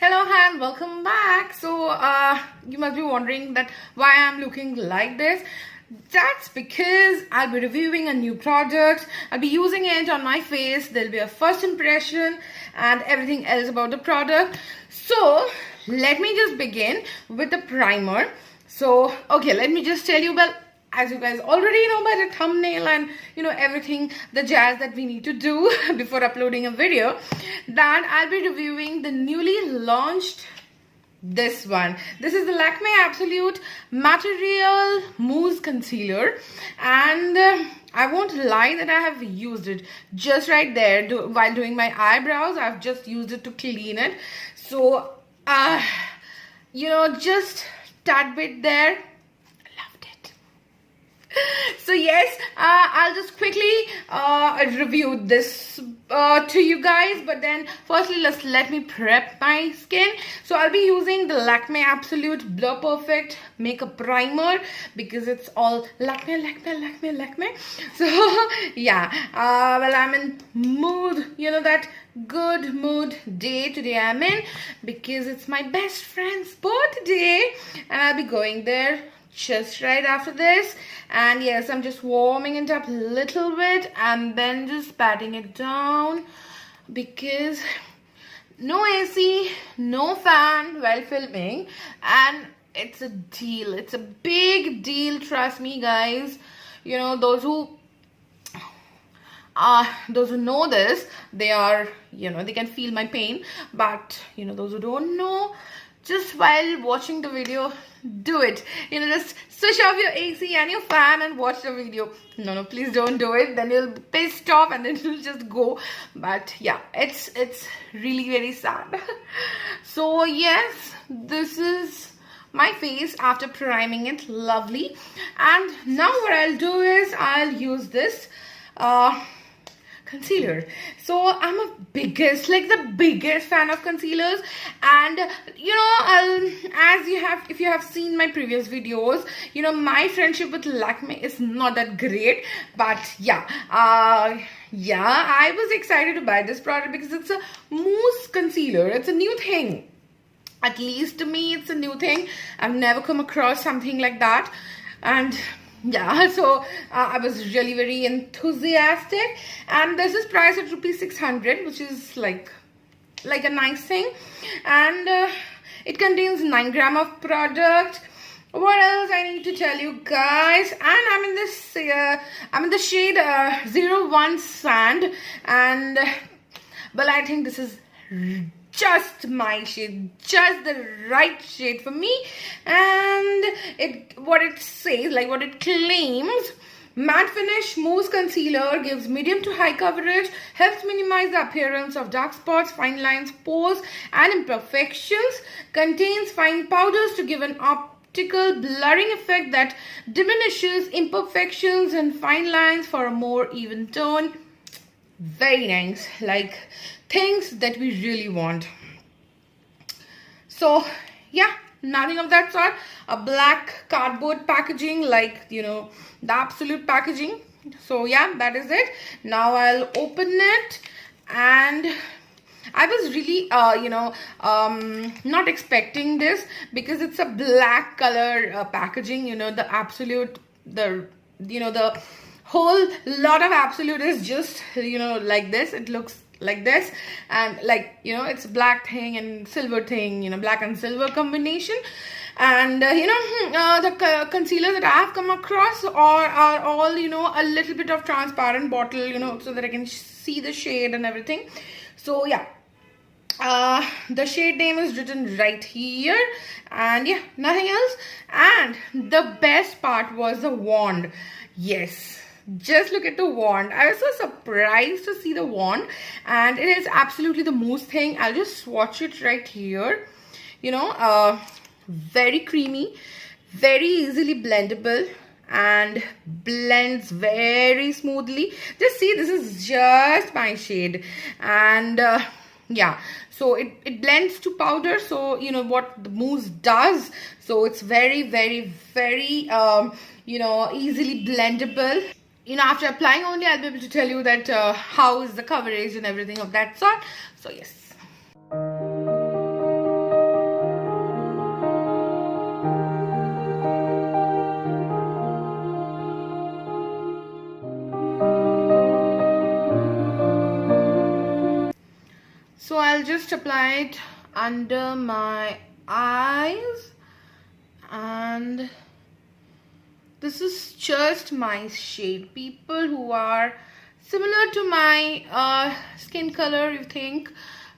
Hello, hi, and welcome back. So you must be wondering that why I'm looking like this. That's because I'll be reviewing a new product. I'll be using it on my face. There'll be a first impression and everything else about the product. So let me just begin with the primer. So okay, let me just tell you, well, as you guys already know by the thumbnail and everything, the jazz that we need to do before uploading a video, that I'll be reviewing the newly launched this one. This is the Lakme Absolute Mattreal Mousse Concealer, and I won't lie that I have used it just right there while doing my eyebrows. I've just used it to clean it. So just tad bit there. So yes, I'll just quickly review this to you guys, but then firstly let me prep my skin. So I'll be using the Lakme Absolute Blur Perfect Makeup Primer because it's all Lakme. So yeah, well, I'm in mood, that good mood day today I'm in, because it's my best friend's birthday and I'll be going there just right after this. And yes, I'm just warming it up a little bit and then just patting it down, because no AC, no fan while filming, and it's a deal. It's a big deal, trust me guys. Those who know this, they are, they can feel my pain. But those who don't know, just while watching the video, do it. Just switch off your AC and your fan and watch the video. No, please don't do it. Then you'll be pissed off and then you'll just go. But yeah, it's really very sad. So yes, this is my face after priming it. Lovely. And now what I'll do is I'll use this concealer. So I'm the biggest fan of concealers, and if you have seen my previous videos, my friendship with Lakme is not that great. But yeah, I was excited to buy this product because it's a mousse concealer. It's a new thing. At least to me, it's a new thing. I've never come across something like that. And yeah, so I was really very enthusiastic, and this is priced at ₹600, which is like a nice thing. And it contains 9 grams of product. What else I need to tell you guys? And I'm in this I'm in the shade 01 Sand, and well, I think this is just my shade, just the right shade for me. And what it claims: matte finish mousse concealer, gives medium to high coverage, helps minimize the appearance of dark spots, fine lines, pores and imperfections, contains fine powders to give an optical blurring effect that diminishes imperfections and fine lines for a more even tone. Very nice, like things that we really want. So yeah, nothing of that sort. A black cardboard packaging, like the Absolute packaging. So yeah, that is it. Now I'll open it, and I was really not expecting this, because it's a black color packaging. The Absolute, the whole lot of Absolute is just like this. It looks like this, and it's a black thing and silver thing, black and silver combination. And the concealers that I have come across are all a little bit of transparent bottle, so that I can see the shade and everything. So yeah, the shade name is written right here, and yeah, nothing else. And the best part was the wand. Yes, just look at the wand. I was so surprised to see the wand, and it is absolutely the mousse thing. I'll just swatch it right here. Very creamy, very easily blendable, and blends very smoothly. Just see, this is just my shade. And yeah, so it blends to powder. So what the mousse does, so it's very easily blendable. After applying only, I'll be able to tell you that how is the coverage and everything of that sort. So yes. just apply it under my eyes, and this is just my shade. People who are similar to my skin color, you think,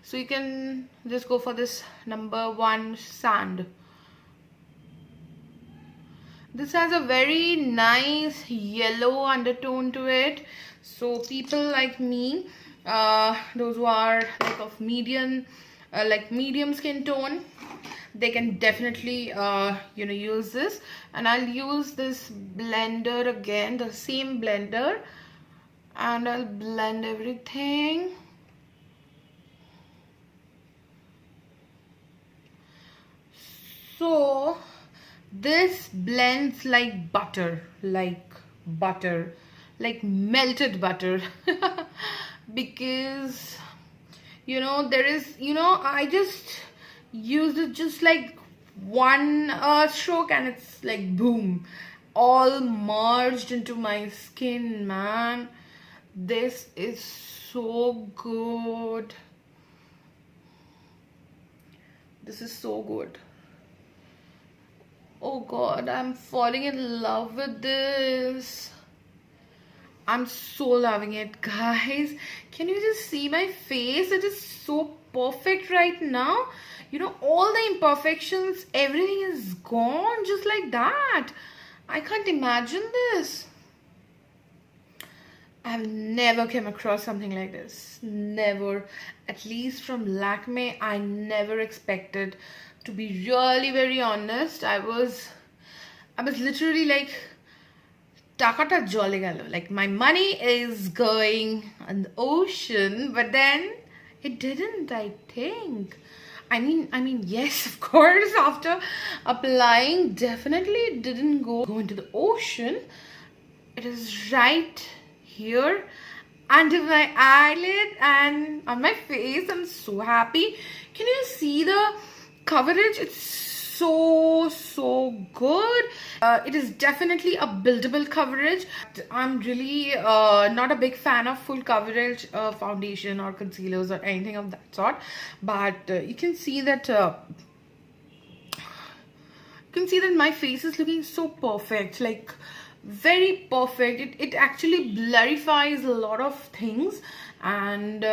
so you can just go for this number 1 sand. This has a very nice yellow undertone to it, so people like me, those who are like of medium skin tone, they can definitely use this. And I'll use this blender again, the same blender, and I'll blend everything. So this blends like butter, like melted butter. Because there is, I just used it just like one stroke, and it's like boom, all merged into my skin, man. This is so good. This is so good. Oh god, I'm falling in love with this. I'm so loving it, guys. Can you just see my face? It is so perfect right now. All the imperfections, everything is gone just like that. I can't imagine this. I've never come across something like this. Never. At least from Lakme, I never expected. To be really very honest, I was literally like, takata jole gelo, like my money is going on the ocean, but then it didn't, I think. I mean, yes, of course, after applying, definitely it didn't go into the ocean. It is right here under my eyelid and on my face. I'm so happy. Can you see the coverage? It's so good. It is definitely a buildable coverage. I'm really not a big fan of full coverage foundation or concealers or anything of that sort, but you can see that my face is looking so perfect, like very perfect. It actually blurrifies a lot of things, and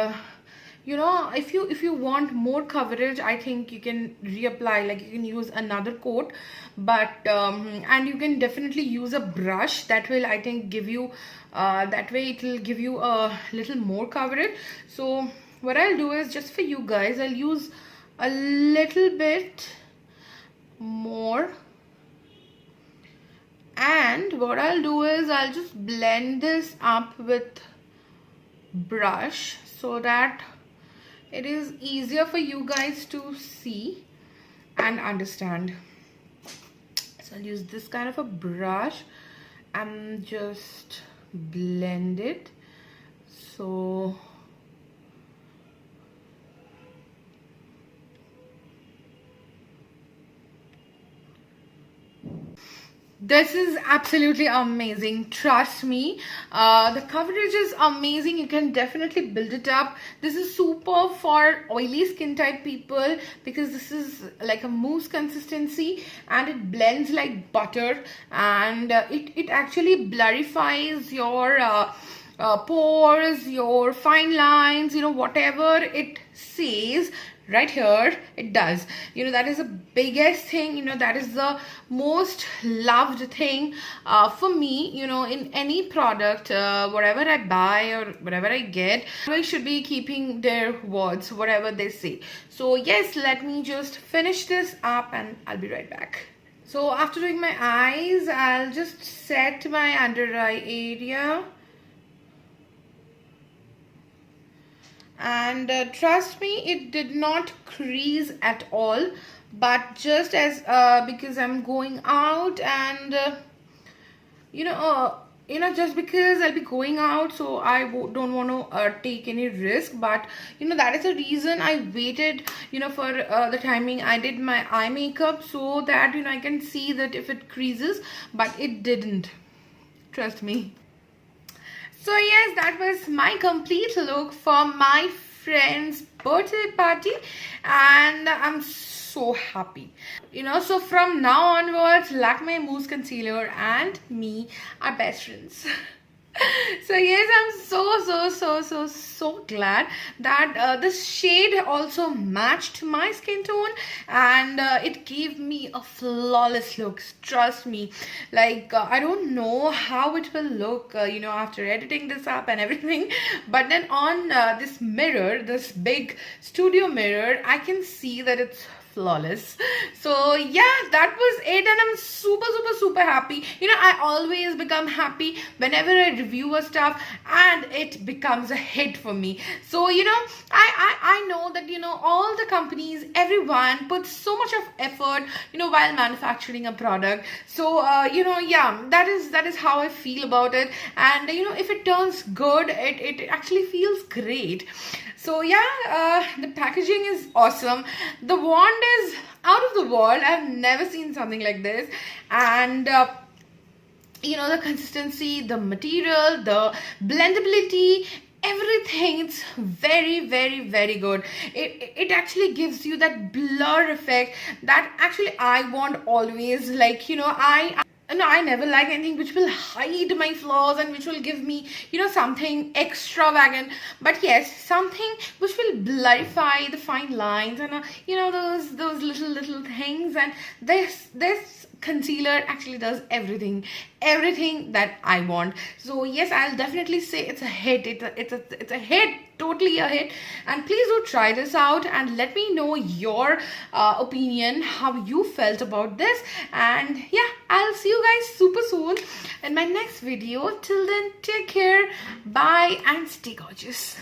if you want more coverage, I think you can reapply, like you can use another coat, but and you can definitely use a brush. That will, I think, give you that way it will give you a little more coverage. So what I'll do is, just for you guys, I'll use a little bit more, and what I'll do is I'll just blend this up with brush so that it is easier for you guys to see and understand. So I'll use this kind of a brush and just blend it. So this is absolutely amazing, trust me. The coverage is amazing. You can definitely build it up. This is super for oily skin type people because this is like a mousse consistency and it blends like butter, and it actually blurrifies your pores, your fine lines, whatever it says right here, it does. That is the biggest thing, that is the most loved thing for me, in any product, whatever I buy or whatever I get, I should be keeping their words, whatever they say. So yes, let me just finish this up and I'll be right back. So after doing my eyes, I'll just set my under eye area. And trust me, it did not crease at all, but just as because I'm going out, and just because I'll be going out, so I don't want to take any risk. But that is the reason I waited for the timing I did my eye makeup, so that I can see that if it creases, but it didn't, trust me. So yes, that was my complete look for my friend's birthday party, and I'm so happy. So from now onwards, Lakme Mousse Concealer and me are best friends. So yes, I'm so glad that this shade also matched my skin tone, and it gave me a flawless look. Trust me, like I don't know how it will look after editing this up and everything, but then on this mirror, this big studio mirror, I can see that it's flawless. So yeah, that was it, and I'm super happy. I always become happy whenever I review a stuff and it becomes a hit for me. So I know that all the companies, everyone puts so much of effort while manufacturing a product. So yeah, that is how I feel about it. And if it turns good, it actually feels great. So yeah, the packaging is awesome. The wand is out of the world. I've never seen something like this. And the consistency, the material, the blendability, everything, it's very good. It actually gives you that blur effect that actually I want always. Like I never like anything which will hide my flaws and which will give me something extravagant, but yes, something which will blurify the fine lines and those little things. And this concealer actually does everything that I want. So yes, I'll definitely say it's a hit. It's a hit, totally a hit. And please do try this out and let me know your opinion, how you felt about this. And yeah, I'll see you guys super soon in my next video. Till then, take care, bye, and stay gorgeous.